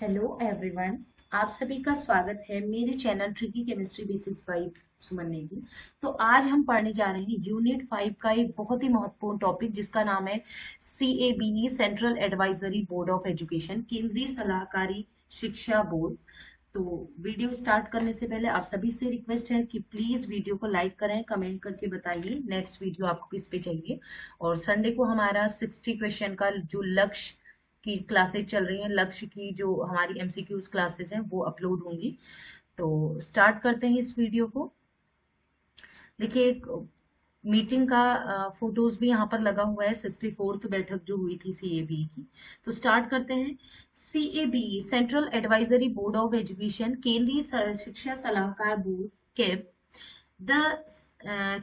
Hello everyone. आप सभी का स्वागत है मेरे channel tricky chemistry basics by Suman Negi. तो आज हम पढ़ने जा रहे हैं यूनिट 5 का एक बहुत ही महत्वपूर्ण टॉपिक जिसका नाम है CABE central advisory board of education, केंद्रीय सलाहकारी शिक्षा बोर्ड। तो वीडियो स्टार्ट करने से पहले आप सभी से रिक्वेस्ट है कि प्लीज वीडियो को लाइक करें, कमेंट करके बताइए नेक्स्ट वीडियो आपको किस पे चाहिए। और संडे को हमारा 60 क्वेश्चन का जो लक्ष्य की क्लासेस चल रही हैं, लक्ष्य की जो हमारी MCQs क्लासेस हैं वो अपलोड होंगी। तो स्टार्ट करते हैं इस वीडियो को। देखिए, एक मीटिंग का फोटोज भी यहाँ पर लगा हुआ है, 64th बैठक जो हुई थी CABE की। तो स्टार्ट करते हैं। CABE central advisory board of education, केंद्रीय शिक्षा सलाहकार बोर्ड कैब। द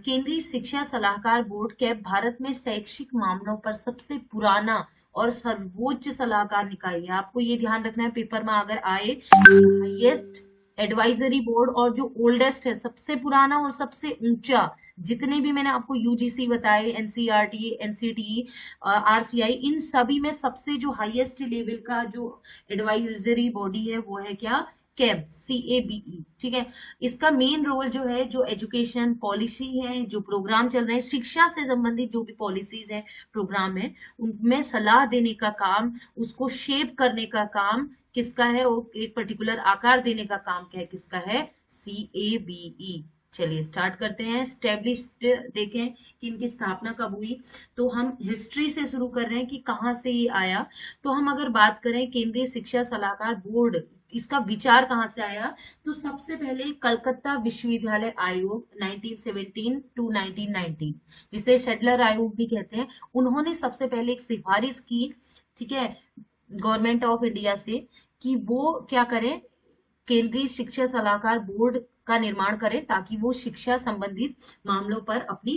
केंद्रीय शिक्षा सलाहकार बोर्ड कैब भारत में शैक्षिक मामलों पर सबसे पुराना और सर्वोच्च सलाहकार निकाय है। आपको ये ध्यान रखना है, पेपर में अगर आए हाईएस्ट एडवाइजरी बोर्ड और जो ओल्डेस्ट है, सबसे पुराना और सबसे ऊंचा, जितने भी मैंने आपको UGC बताए, NCERT, NCTE, RCI, इन सभी में सबसे जो हाईएस्ट लेवल का जो एडवाइजरी बॉडी है वो है क्या? Cab, CABE। ठीक है। इसका मेन रोल जो है, जो एजुकेशन पॉलिसी है, जो प्रोग्राम चल रहे हैं, शिक्षा से संबंधित जो भी पॉलिसीज है, प्रोग्राम है, उनमें सलाह देने का काम, उसको शेप करने का काम किसका है, वो एक पर्टिकुलर आकार देने का काम क्या है, किसका है? CABE। चलिए स्टार्ट करते हैं। स्टेब्लिश्ड देखें कि इनकी स्थापना कब हुई। तो हम हिस्ट्री से शुरू कर रहे हैं कि कहाँ से ये आया। तो हम अगर बात करें केंद्रीय शिक्षा सलाहकार बोर्ड, इसका विचार कहाँ से आया, तो सबसे पहले कलकत्ता विश्वविद्यालय आयोग 1917 टू 1919, जिसे शेडलर आयोग भी कहते हैं, उन्होंने सबसे पहले एक सिफारिश की, ठीक है, गवर्नमेंट ऑफ इंडिया से, कि वो क्या करें, केंद्रीय शिक्षा सलाहकार बोर्ड का निर्माण करें ताकि वो शिक्षा संबंधित मामलों पर अपनी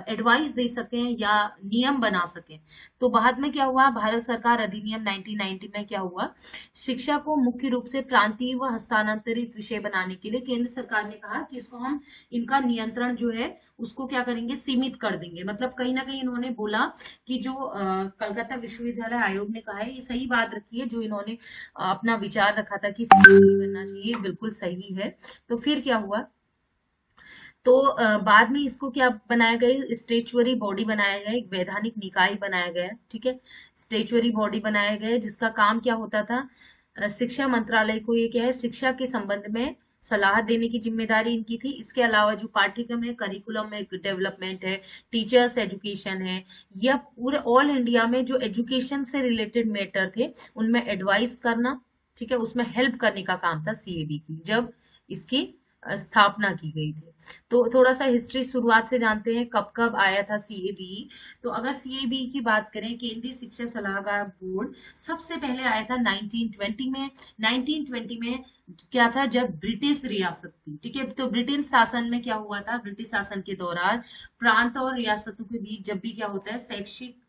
एडवाइस दे सकें या नियम बना सकें। तो बाद में क्या हुआ, भारत सरकार अधिनियम 1990 में क्या हुआ, शिक्षा को मुख्य रूप से प्रांतीय व हस्तांतरित विषय बनाने के लिए केंद्र सरकार ने कहा कि इसको हम, इनका नियंत्रण जो है उसको क्या करेंगे, सीमित कर देंगे। मतलब कहीं ना कहीं इन्होंने बोला कि जो कलकत्ता विश्वविद्यालय आयोग ने कहा है, ये सही बात रखी है, जो इन्होंने अपना विचार रखा था कि नहीं बनना चाहिए, बिल्कुल सही है। तो फिर क्या हुआ, तो बाद में इसको क्या बनाया गया, स्टेचुअरी बॉडी बनाया गया, एक वैधानिक निकाय बनाया गया। ठीक है, स्टेचुअरी बॉडी बनाया गया जिसका काम क्या होता था, शिक्षा मंत्रालय को ये क्या है, शिक्षा के संबंध में सलाह देने की जिम्मेदारी इनकी थी। इसके अलावा जो पाठ्यक्रम है, करिकुलम में डेवलपमेंट है, टीचर्स एजुकेशन है, या पूरे ऑल इंडिया में जो एजुकेशन से रिलेटेड मैटर थे उनमें एडवाइस करना, ठीक है, उसमें हेल्प करने का काम था CAB की, जब इसकी स्थापना की गई थी। तो थोड़ा सा हिस्ट्री शुरुआत से जानते हैं, कब कब आया था CABE। तो अगर CABE की बात करें, केंद्रीय शिक्षा सलाहकार बोर्ड, सबसे पहले आया था 1920 में। 1920 में क्या था, जब ब्रिटिश रियासत थी, ठीक है, तो ब्रिटिश शासन में क्या हुआ था, ब्रिटिश शासन के दौरान प्रांत और रियासतों के बीच जब भी क्या होता है, शैक्षिक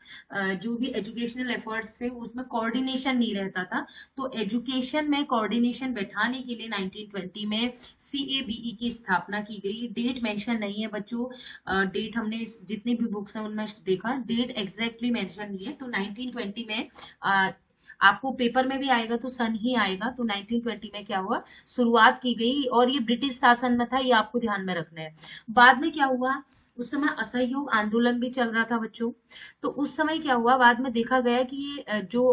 जो भी एजुकेशनल एफर्ट्स थे उसमें कोऑर्डिनेशन नहीं रहता था। तो एजुकेशन में कोऑर्डिनेशन बैठाने के लिए 1920 में CABE की स्थापना की गई। डेट मेंशन नहीं है बच्चों, डेट हमने जितनी भी बुक्स हैं उनमें देखा, डेट एग्जैक्टली मेंशन नहीं है। तो 1920 में आपको पेपर में भी आएगा तो सन ही आएगा। तो 1920 में क्या हुआ, शुरुआत की गई, और ये ब्रिटिश शासन में था, ये आपको ध्यान में रखना है। बाद में क्या हुआ, उस समय असहयोग आंदोलन भी चल रहा था बच्चों। तो उस समय क्या हुआ, बाद में देखा गया कि ये जो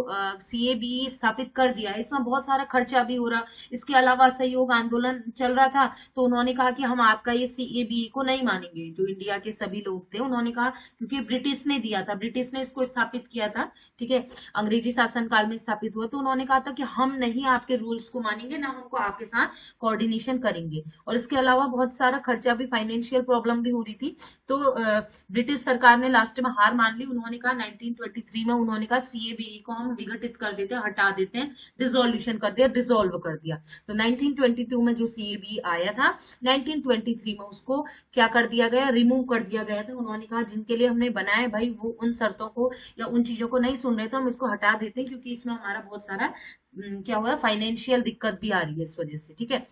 CABE स्थापित कर दिया है, इसमें बहुत सारा खर्चा भी हो रहा, इसके अलावा असहयोग आंदोलन चल रहा था। तो उन्होंने कहा कि हम आपका ये CABE को नहीं मानेंगे। जो इंडिया के सभी लोग थे उन्होंने कहा, क्योंकि ब्रिटिश ने दिया था, ब्रिटिश ने इसको स्थापित किया था, ठीक है, अंग्रेजी शासन काल में स्थापित हुआ। तो उन्होंने कहा था कि हम नहीं आपके रूल्स को मानेंगे, ना हमको आपके साथ कोऑर्डिनेशन करेंगे। और इसके अलावा बहुत सारा खर्चा भी, फाइनेंशियल प्रॉब्लम भी हो रही थी। तो ब्रिटिश सरकार ने लास्ट में हार मान ली। उन्होंने कहा 1923 में, उन्होंने कहा CABE को हम विघटित कर देते हैं, हटा देते हैं, डिसोल्यूशन कर दिया, डिसोल्व कर दिया। तो 1922 में जो CABE आया था, 1923 में उसको क्या कर दिया गया, रिमूव कर दिया गया था। उन्होंने कहा जिनके लिए हमने बनाया भाई, वो उन शर्तों को या उन चीजों को नहीं सुन रहे, तो हम इसको हटा देते हैं, क्योंकि इसमें हमारा बहुत सारा क्या हुआ, फाइनेंशियल दिक्कत भी आ रही है इस वजह से। ठीक है,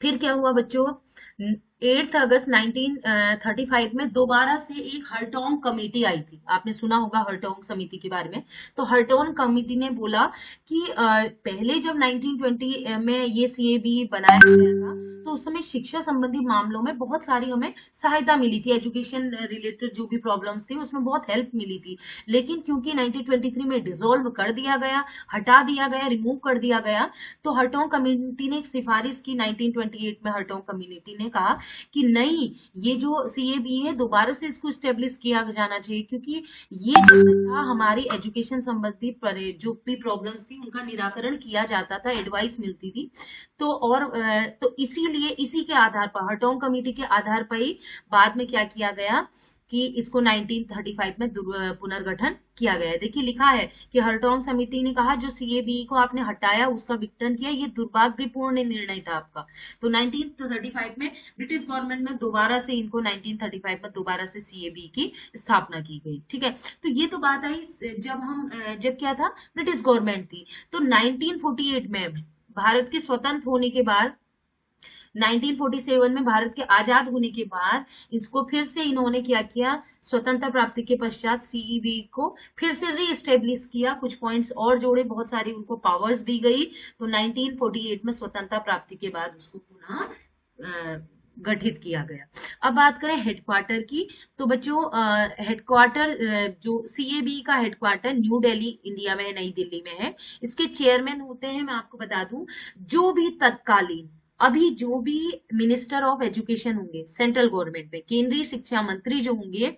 फिर क्या हुआ बच्चों, 8 अगस्त 1935 में दोबारा से एक हरटोंग कमेटी आई थी। आपने सुना होगा हरटोंग समिति के बारे में। तो हरटोंग कमेटी ने बोला कि पहले जब 1920 में ये सीएबी बनाया गया था, तो उस समय शिक्षा संबंधी मामलों में बहुत सारी हमें सहायता मिली थी, एजुकेशन रिलेटेड जो भी प्रॉब्लम्स थी उसमें बहुत हेल्प मिली थी। लेकिन क्योंकि 1923 में डिसॉल्व कर दिया गया, हटा दिया गया, रिमूव कर दिया गया, तो हरटोंग कमेटी ने एक सिफारिश की 1928 में। हरटोंग कमेटी ने कहा कि नहीं, ये जो सीएबी है दोबारा से इसको स्टेब्लिश किया जाना चाहिए, क्योंकि ये जब तक था हमारी एजुकेशन संबंधी जो भी प्रॉब्लम्स थी उनका निराकरण किया जाता था, एडवाइस मिलती थी। तो और तो इसीलिए इसी के आधार पर, हरटोंग कमेटी के आधार पर ही बाद में क्या किया गया कि इसको 1935 में पुनर्गठन किया गया है। देखिए लिखा है कि हरटोंग समिति ने कहा जो सीएबी को आपने हटाया, उसका विघटन किया, ये दुर्भाग्यपूर्ण निर्णय था आपका। तो 1935 में ब्रिटिश गवर्नमेंट में दोबारा से इनको 1935 में दोबारा से सीएबी की स्थापना की गई। ठीक है, तो ये तो बात आई जब क्या था, ब्रिटिश गवर्नमेंट थी। तो 1948 में भारत के स्वतंत्र होने के बाद, 1947 में भारत के आजाद होने के बाद, इसको फिर से इन्होंने क्या किया, स्वतंत्रता प्राप्ति के पश्चात सीईबी को फिर से रीस्टेब्लिश किया, कुछ पॉइंट्स और जोड़े, बहुत सारी उनको पावर्स दी गई। तो 1948 में स्वतंत्रता प्राप्ति के बाद उसको पुनः गठित किया गया। अब बात करें हेडक्वार्टर की, तो बच्चों हेडक्वार्टर जो सीएबी का हेडक्वार्टर न्यू दिल्ली इंडिया में है, नई दिल्ली में है। इसके चेयरमैन होते हैं, मैं आपको बता दूं, जो भी तत्कालीन अभी जो भी मिनिस्टर ऑफ एजुकेशन होंगे सेंट्रल गवर्नमेंट में, केंद्रीय शिक्षा मंत्री जो होंगे,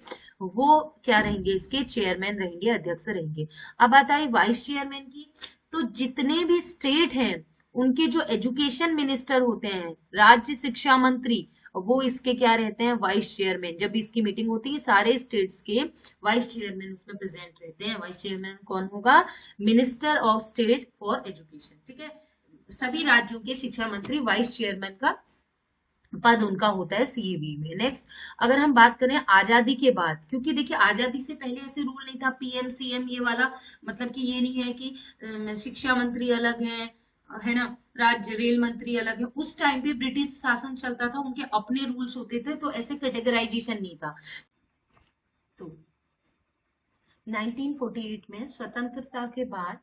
वो क्या रहेंगे, इसके चेयरमैन रहेंगे, अध्यक्ष रहेंगे। अब बात आई वाइस चेयरमैन की, तो जितने भी स्टेट हैं उनके जो एजुकेशन मिनिस्टर होते हैं, राज्य शिक्षा मंत्री, वो इसके क्या रहते हैं, वाइस चेयरमैन। जब इसकी मीटिंग होती है सारे स्टेट्स के वाइस चेयरमैन उसमें प्रेजेंट रहते हैं। वाइस चेयरमैन कौन होगा, minister of state for education. ठीक है, सभी राज्यों के शिक्षा मंत्री वाइस चेयरमैन का पद उनका होता है सीएबी में। नेक्स्ट, अगर हम बात करें आजादी के बाद, क्योंकि देखिए आजादी से पहले ऐसे रूल नहीं था पीएम सीएम ये वाला, मतलब कि ये नहीं है कि शिक्षा मंत्री अलग है ना, राज्य रेल मंत्री अलग है। उस टाइम पे ब्रिटिश शासन चलता था, उनके अपने रूल्स होते थे, तो ऐसे कैटेगराइजेशन नहीं था। तो 1948 में स्वतंत्रता के बाद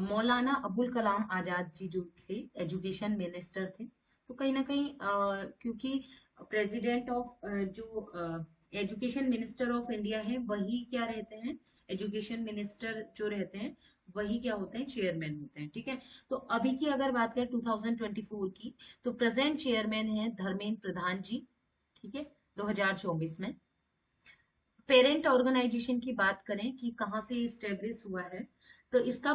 मौलाना अबुल कलाम आजाद जी जो थे एजुकेशन मिनिस्टर थे। तो कहीं ना कहीं क्योंकि प्रेसिडेंट ऑफ जो एजुकेशन मिनिस्टर ऑफ इंडिया है वही क्या रहते हैं, एजुकेशन मिनिस्टर जो रहते हैं वही क्या होते हैं, चेयरमैन होते हैं। ठीक है, तो अभी की अगर बात करें 2024 की, तो प्रेजेंट चेयरमैन है धर्मेंद्र प्रधान जी। ठीक है, 2024 में। पेरेंट ऑर्गेनाइजेशन की बात करें कि कहाँ से स्टेब्लिश हुआ है, तो इसका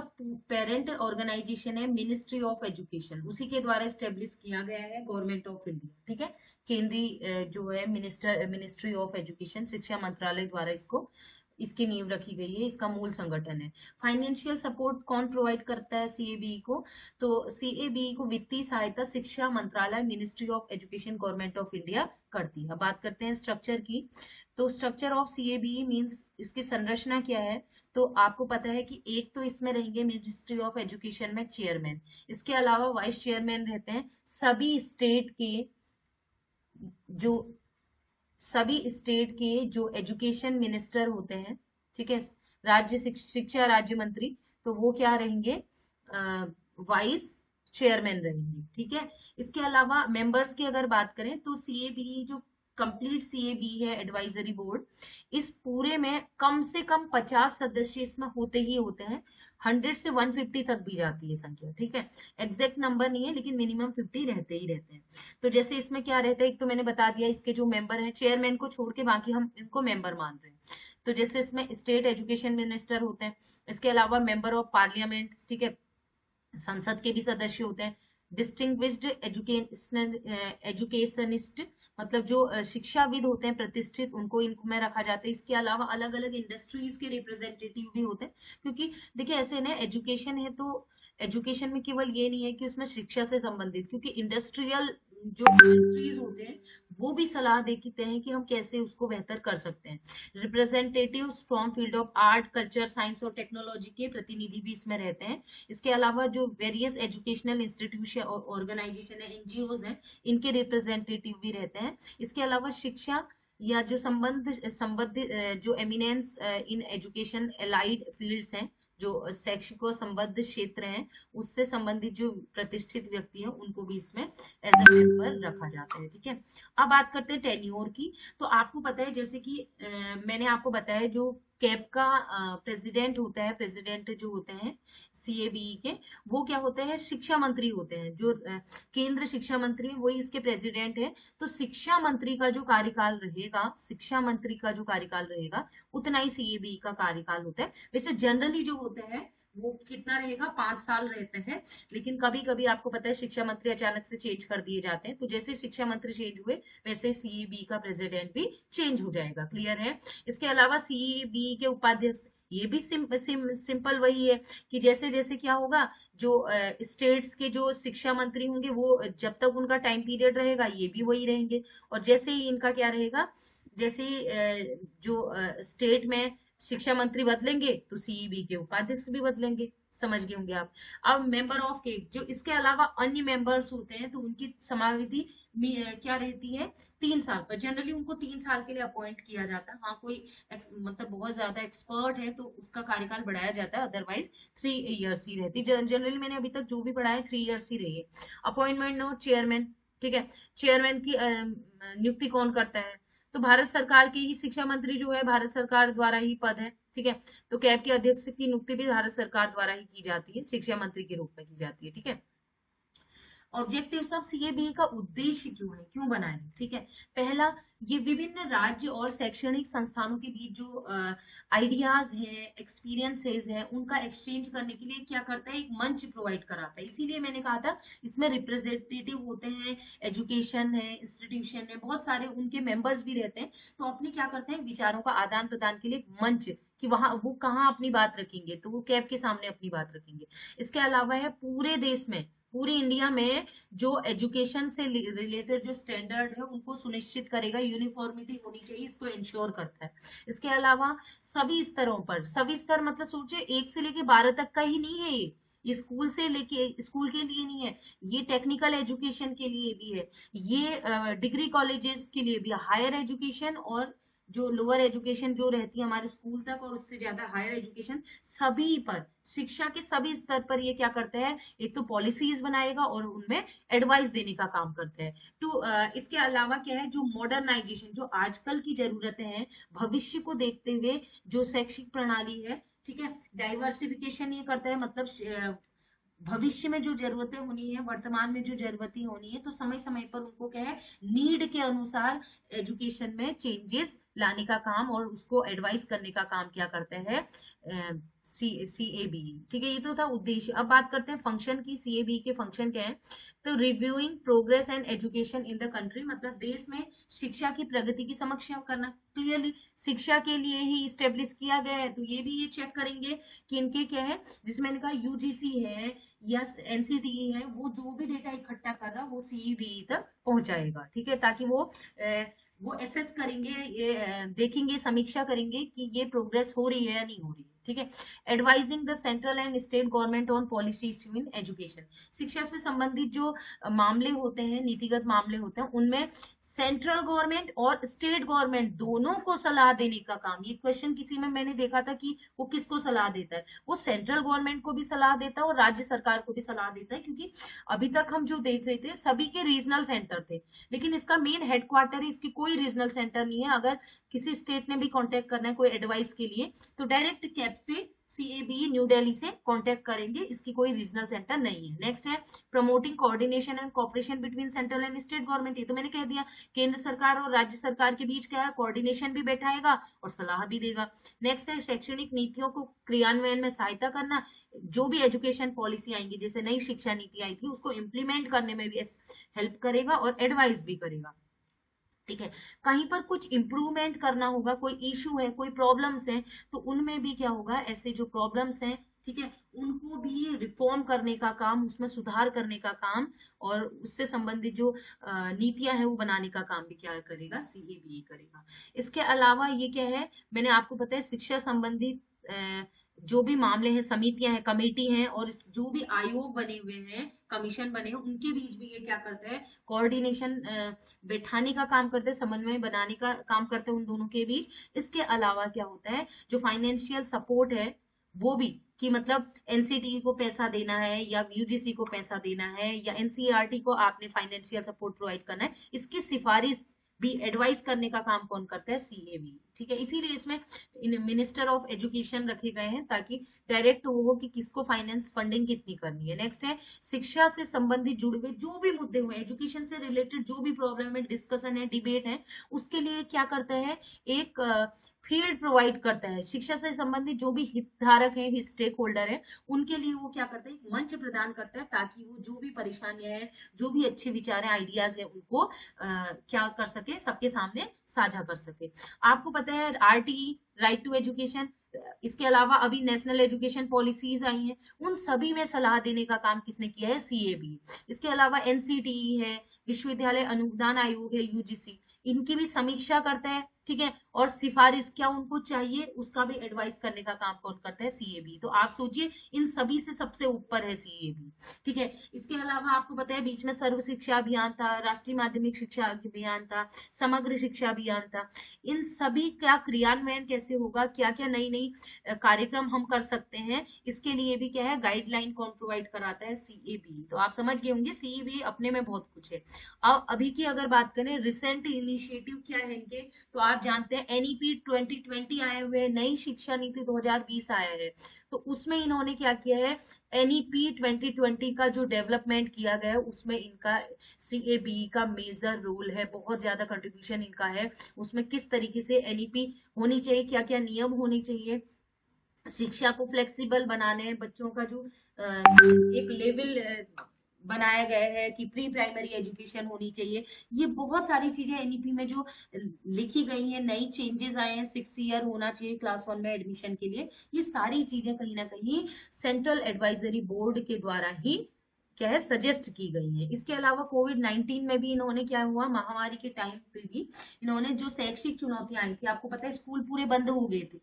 पेरेंट ऑर्गेनाइजेशन है मिनिस्ट्री ऑफ एजुकेशन, उसी के द्वारा स्टेब्लिश किया गया है गवर्नमेंट ऑफ इंडिया। ठीक है, केंद्रीय जो है मिनिस्ट्री ऑफ एजुकेशन, शिक्षा मंत्रालय द्वारा इसकी नींव रखी गई है, इसका मूल संगठन है। फाइनेंशियल सपोर्ट कौन प्रोवाइड करता है सीएबी को, तो सीएबी को वित्तीय सहायता शिक्षा मंत्रालय, ministry of education, government of India करती है। अब बात करते हैं स्ट्रक्चर की, तो स्ट्रक्चर ऑफ सीएबी मींस इसकी संरचना क्या है, तो आपको पता है कि एक तो इसमें रहेंगे मिनिस्ट्री ऑफ एजुकेशन में चेयरमैन, इसके अलावा वाइस चेयरमैन रहते हैं जो सभी स्टेट के जो एजुकेशन मिनिस्टर होते हैं। ठीक है, राज्य शिक्षा राज्य मंत्री, तो वो क्या रहेंगे, वाइस चेयरमैन रहेंगे। ठीक है, इसके अलावा मेंबर्स की अगर बात करें तो सीएबी जो कंप्लीट सीएबी है एडवाइजरी बोर्ड, इस पूरे में कम से कम 50 सदस्य इसमें होते ही होते हैं, 100 से 150 तक भी जाती है संख्या। ठीक है, एग्जैक्ट नंबर नहीं है लेकिन मिनिमम 50 रहते ही रहते हैं। तो जैसे इसमें क्या रहता है, एक तो मैंने बता दिया इसके जो मेंबर हैं, चेयरमैन को छोड़ के बाकी हम इनको मेंबर मान रहे हैं। तो जैसे इसमें स्टेट एजुकेशन मिनिस्टर होते हैं, इसके अलावा मेंबर ऑफ पार्लियामेंट, ठीक है, संसद के भी सदस्य होते हैं, डिस्टिंग्विश्ड एजुकेशनिस्ट, मतलब जो शिक्षाविद होते हैं प्रतिष्ठित, उनको इनमें रखा जाता है। इसके अलावा अलग अलग इंडस्ट्रीज के रिप्रेजेंटेटिव भी होते हैं, क्योंकि देखिए ऐसे ना एजुकेशन है तो एजुकेशन में केवल ये नहीं है कि उसमें शिक्षा से संबंधित, क्योंकि इंडस्ट्रियल जो मिनिस्ट्रीज होते हैं वो भी सलाह देते हैं कि हम कैसे उसको बेहतर कर सकते हैं। Representatives from field of art, culture, science और टेक्नोलॉजी के प्रतिनिधि भी इसमें रहते हैं। इसके अलावा जो वेरियस एजुकेशनल इंस्टीट्यूशन और ऑर्गेनाइजेशन है, एनजीओज हैं, इनके रिप्रेजेंटेटिव भी रहते हैं। इसके अलावा शिक्षा या जो संबंधित जो eminence in education allied fields हैं, जो शैक्षिक और संबद्ध क्षेत्र हैं, उससे संबंधित जो प्रतिष्ठित व्यक्ति हैं उनको भी इसमें एज ए मेंबर रखा जाता है। ठीक है, अब बात करते हैं टेन्योर की। तो आपको पता है जैसे कि मैंने आपको बताया जो कैब का प्रेसिडेंट होता है, प्रेसिडेंट जो होते हैं सीएबीई के, वो क्या होते हैं, शिक्षा मंत्री होते हैं। जो केंद्र शिक्षा मंत्री वही इसके प्रेसिडेंट है। तो शिक्षा मंत्री का जो कार्यकाल रहेगा, शिक्षा मंत्री का जो कार्यकाल रहेगा उतना ही सीएबीई का कार्यकाल होता है। वैसे जनरली जो होता है वो कितना रहेगा, 5 साल रहते हैं। लेकिन कभी कभी आपको पता है शिक्षा मंत्री अचानक से चेंज कर दिए जाते हैं, तो जैसे शिक्षा मंत्री चेंज हुए वैसे सीईबी का प्रेसिडेंट भी चेंज हो जाएगा। क्लियर है। इसके अलावा सीईबी के उपाध्यक्ष, ये भी सिंपल वही है कि जैसे जैसे क्या होगा, जो स्टेट्स के जो शिक्षा मंत्री होंगे वो जब तक उनका टाइम पीरियड रहेगा ये भी वही रहेंगे। और जैसे ही इनका क्या रहेगा, जैसे ही जो स्टेट में शिक्षा मंत्री बदलेंगे तो सीईबी के उपाध्यक्ष भी बदलेंगे। समझ गए होंगे आप। अब मेंबर ऑफ के जो इसके अलावा अन्य मेंबर्स होते हैं तो उनकी समाविधि क्या रहती है, 3 साल पर। जनरली उनको 3 साल के लिए अपॉइंट किया जाता है। हाँ, कोई मतलब बहुत ज्यादा एक्सपर्ट है तो उसका कार्यकाल बढ़ाया जाता है, अदरवाइज 3 इयर्स ही रहती है। जनरली मैंने अभी तक जो भी पढ़ा है 3 इयर्स ही रही है। Appointment of chairman. ठीक है, चेयरमैन की नियुक्ति कौन करता है, तो भारत सरकार की ही शिक्षा मंत्री जो है भारत सरकार द्वारा ही पद है। ठीक है, तो कैब के अध्यक्ष की नियुक्ति भी भारत सरकार द्वारा ही की जाती है, शिक्षा मंत्री के रूप में की जाती है। ठीक है, ऑब्जेक्टिव्स ऑफ सीएबीई का उद्देश्य क्यों है, क्यों बना है। ठीक है, पहला, ये विभिन्न राज्य और शैक्षणिक संस्थानों के बीच जो आइडियाज हैं, एक्सपीरियंसेस हैं, उनका एक्सचेंज करने के लिए क्या करता है, एक मंच प्रोवाइड कराता है। इसीलिए मैंने कहा था इसमें रिप्रेजेंटेटिव होते हैं, एजुकेशन है, इंस्टीट्यूशन है, बहुत सारे उनके मेंबर्स भी रहते हैं। तो अपने क्या करते हैं, विचारों का आदान प्रदान के लिए एक मंच, कि वहां वो कहाँ अपनी बात रखेंगे, तो वो कैब के सामने अपनी बात रखेंगे। इसके अलावा है पूरे देश में, पूरी इंडिया में जो एजुकेशन से रिलेटेड जो स्टैंडर्ड है उनको सुनिश्चित करेगा, यूनिफॉर्मिटी होनी चाहिए, इसको इंश्योर करता है। इसके अलावा सभी स्तरों पर, सभी स्तर मतलब सोचिए 1 से लेके 12 तक का ही नहीं है ये स्कूल से लेके, स्कूल के लिए नहीं है, ये टेक्निकल एजुकेशन के लिए भी है, ये डिग्री कॉलेजेस के लिए भी, हायर एजुकेशन और जो लोअर एजुकेशन जो रहती है हमारे स्कूल तक और उससे ज्यादा हायर एजुकेशन, सभी पर, शिक्षा के सभी स्तर पर ये क्या करता है, एक तो पॉलिसीज बनाएगा और उनमें एडवाइस देने का काम करता है। तो इसके अलावा क्या है, जो मॉडर्नाइजेशन, जो आजकल की जरूरतें हैं, भविष्य को देखते हुए जो शैक्षिक प्रणाली है, ठीक है, डाइवर्सिफिकेशन ये करता है, मतलब भविष्य में जो जरूरतें होनी है, वर्तमान में जो जरूरतें होनी है, तो समय समय पर उनको क्या है, नीड के अनुसार एजुकेशन में चेंजेस लाने का काम और उसको एडवाइस करने का काम क्या करता है सीएबी। ठीक है, ये तो था उद्देश्य। अब बात करते हैं फंक्शन की, सीएबी के फंक्शन क्या है। तो reviewing progress and education in the country, मतलब देश में शिक्षा की प्रगति की समीक्षा करना। क्लियरली शिक्षा के लिए ही स्टेब्लिश किया गया है, तो ये भी ये चेक करेंगे कि इनके क्या है, जिसमें इनका यूजीसी है या एनसीटीई है, वो जो भी डेटा इकट्ठा कर रहा है वो सीईबी तक पहुंचाएगा। ठीक है, ताकि वो एसेस करेंगे, ये देखेंगे, समीक्षा करेंगे कि ये प्रोग्रेस हो रही है या नहीं हो रही है। ठीक है, advising the central and state government on policy issue in education, शिक्षा से संबंधित जो मामले होते हैं, नीतिगत मामले होते हैं, उनमें सेंट्रल गवर्नमेंट और स्टेट गवर्नमेंट दोनों को सलाह देने का काम। ये क्वेश्चन किसी में मैंने देखा था कि वो किसको सलाह देता है, वो सेंट्रल गवर्नमेंट को भी सलाह देता है और राज्य सरकार को भी सलाह देता है। क्योंकि अभी तक हम जो देख रहे थे सभी के रीजनल सेंटर थे, लेकिन इसका मेन हेडक्वार्टर, इसकी कोई रीजनल सेंटर नहीं है। अगर किसी स्टेट ने भी कांटेक्ट करना है कोई एडवाइस के लिए तो डायरेक्ट कैब से सीएबी न्यू दिल्ली से कांटेक्ट करेंगे, इसकी कोई रीजनल सेंटर नहीं है। नेक्स्ट है promoting coordination and cooperation between central and state government, ये तो मैंने कह दिया, केंद्र सरकार और राज्य सरकार के बीच क्या है, कोऑर्डिनेशन भी बैठाएगा और सलाह भी देगा। नेक्स्ट है शैक्षणिक नीतियों को क्रियान्वयन में सहायता करना, जो भी एजुकेशन पॉलिसी आएंगी, जैसे नई शिक्षा नीति आई थी उसको इम्प्लीमेंट करने में भी हेल्प करेगा और एडवाइस भी करेगा। ठीक है, कहीं पर कुछ इंप्रूवमेंट करना होगा, कोई इशू है, कोई प्रॉब्लम्स हैं, तो उनमें भी क्या होगा, ऐसे जो प्रॉब्लम्स हैं ठीक है, उनको भी रिफॉर्म करने का काम, उसमें सुधार करने का काम और उससे संबंधित जो नीतियां हैं वो बनाने का काम भी क्या करेगा, सीएबी करेगा। इसके अलावा ये क्या है, मैंने आपको बताया शिक्षा संबंधित जो भी मामले हैं, समितियां हैं, कमेटी हैं और जो भी आयोग बने हुए हैं, कमीशन बने हैं, उनके बीच भी ये क्या करता है, कोऑर्डिनेशन बैठाने का काम करते हैं, समन्वय बनाने का काम करते हैं उन दोनों के बीच। इसके अलावा क्या होता है, जो फाइनेंशियल सपोर्ट है वो भी, कि मतलब एनसीटी को पैसा देना है या यूजीसी को पैसा देना है या एनसीईआरटी को आपने फाइनेंशियल सपोर्ट प्रोवाइड करना है, इसकी सिफारिश भी एडवाइस करने का काम कौन करता है, सीएबी। ठीक है, इसीलिए इसमें मिनिस्टर ऑफ एजुकेशन रखे गए हैं ताकि डायरेक्ट वो हो कि किसको फाइनेंस फंडिंग कितनी करनी है। नेक्स्ट है शिक्षा से संबंधित जुड़े हुए जो भी मुद्दे हुए, एजुकेशन से रिलेटेड जो भी प्रॉब्लम है, डिस्कशन है, डिबेट है, उसके लिए क्या करता है, एक फील्ड प्रोवाइड करता है। शिक्षा से संबंधित जो भी हितधारक है, स्टेक होल्डर है, उनके लिए वो क्या करता है, एक मंच प्रदान करता है ताकि वो जो भी परेशानियां हैं, जो भी अच्छे विचार हैं, आइडियाज है, उनको क्या कर सके, सबके सामने साझा कर सके। आपको पता है आरटीई, राइट टू एजुकेशन, इसके अलावा अभी नेशनल एजुकेशन पॉलिसीज आई हैं, उन सभी में सलाह देने का काम किसने किया है, सीएबी। इसके अलावा एनसीटीई है, विश्वविद्यालय अनुदान आयोग है, यूजीसी, इनकी भी समीक्षा करता है। ठीक है, और सिफारिश क्या उनको चाहिए उसका भी एडवाइस करने का काम कौन करता है, सीएबी। तो आप सोचिए इन सभी से सबसे ऊपर है सीएबी। ठीक है, इसके अलावा आपको पता है बीच में सर्व शिक्षा अभियान था, राष्ट्रीय माध्यमिक शिक्षा अभियान था, समग्र शिक्षा अभियान था। इन सभी का क्रियान्वयन कैसे होगा, क्या क्या नई नई कार्यक्रम हम कर सकते हैं, इसके लिए भी क्या है, गाइडलाइन कौन प्रोवाइड कराता है, सीएबी। तो आप समझ गए होंगे सीएबी अपने में बहुत कुछ है। अब अभी की अगर बात करें रिसेंट इनिशिएटिव क्या है इनके, तो आप जानते हैं एनईपी 2020 आए हुए हैं, नई शिक्षा नीति 2020 आया है। तो उसमें इन्होंने क्या किया है, एनईपी 2020 का जो डेवलपमेंट किया गया है उसमें इनका सीएबी का मेजर रोल है, बहुत ज्यादा कंट्रीब्यूशन इनका है। उसमें किस तरीके से एनईपी होनी चाहिए, क्या क्या नियम होने चाहिए, शिक्षा को फ्लेक्सिबल बनाने हैं, बच्चों का जो एक लेवल बनाया गया है कि प्री प्राइमरी एजुकेशन होनी चाहिए, ये बहुत सारी चीजें एनईपी में जो लिखी गई हैं, नई चेंजेस आए हैं, 6 ईयर होना चाहिए क्लास 1 में एडमिशन के लिए, ये सारी चीजें कहीं ना कहीं सेंट्रल एडवाइजरी बोर्ड के द्वारा ही क्या है, सजेस्ट की गई है। इसके अलावा कोविड-19 में भी इन्होंने क्या हुआ, महामारी के टाइम पे भी इन्होंने जो शैक्षिक चुनौतियां आई थी, आपको पता है स्कूल पूरे बंद हो गए थे,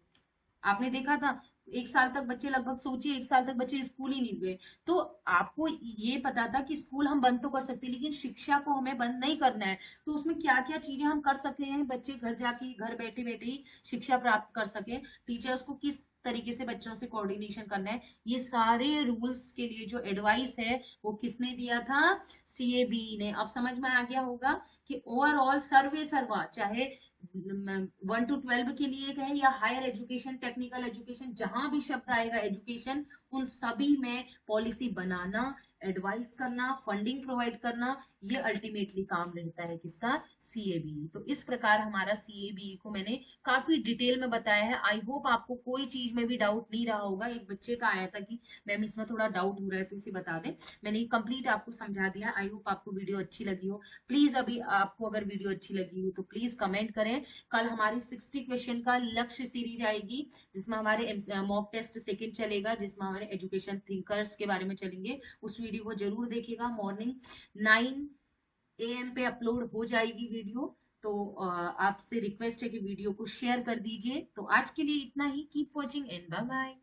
आपने देखा था, 1 साल तक बच्चे, लगभग सोचिए 1 साल तक बच्चे स्कूल ही नहीं गए। तो आपको ये पता था कि स्कूल हम बंद तो कर सकते हैं लेकिन शिक्षा को हमें बंद नहीं करना है। तो उसमें क्या क्या चीजें हम कर सकते हैं, बच्चे घर जाके घर बैठे बैठे ही शिक्षा प्राप्त कर सके, टीचर्स को किस तरीके से बच्चों से कोऑर्डिनेशन करना है, ये सारे रूल्स के लिए जो एडवाइस है वो किसने दिया था, सीएबी ने। अब समझ में आ गया होगा कि ओवरऑल सर्वे सर्वा, चाहे 1 to 12 के लिए कहे या हायर एजुकेशन, टेक्निकल एजुकेशन, जहां भी शब्द आएगा एजुकेशन, उन सभी में पॉलिसी बनाना, एडवाइस करना, फंडिंग प्रोवाइड करना, ये अल्टीमेटली काम रहता है किसका, सीएबी। तो इस प्रकार हमारा सीएबी को मैंने काफी डिटेल में बताया है। आई होप आपको कोई चीज में भी डाउट नहीं रहा होगा। एक बच्चे का आया था कि मैम इसमें थोड़ा डाउट हो रहा है तो इसे बता दें, मैंने कंप्लीट आपको समझा दिया। आई होप आपको वीडियो अच्छी लगी हो। प्लीज अभी आपको अगर वीडियो अच्छी लगी हो तो प्लीज कमेंट करें। कल हमारी 60 क्वेश्चन का लक्ष्य सीरीज आएगी जिसमें हमारे मॉक टेस्ट सेकंड चलेगा, जिसमें हमारे एजुकेशन थिंकर्स के बारे में चलेंगे। उस वीडियो को जरूर देखिएगा। मॉर्निंग 9 AM पे अपलोड हो जाएगी वीडियो। तो आपसे रिक्वेस्ट है कि वीडियो को शेयर कर दीजिए। तो आज के लिए इतना ही। Keep watching and bye bye.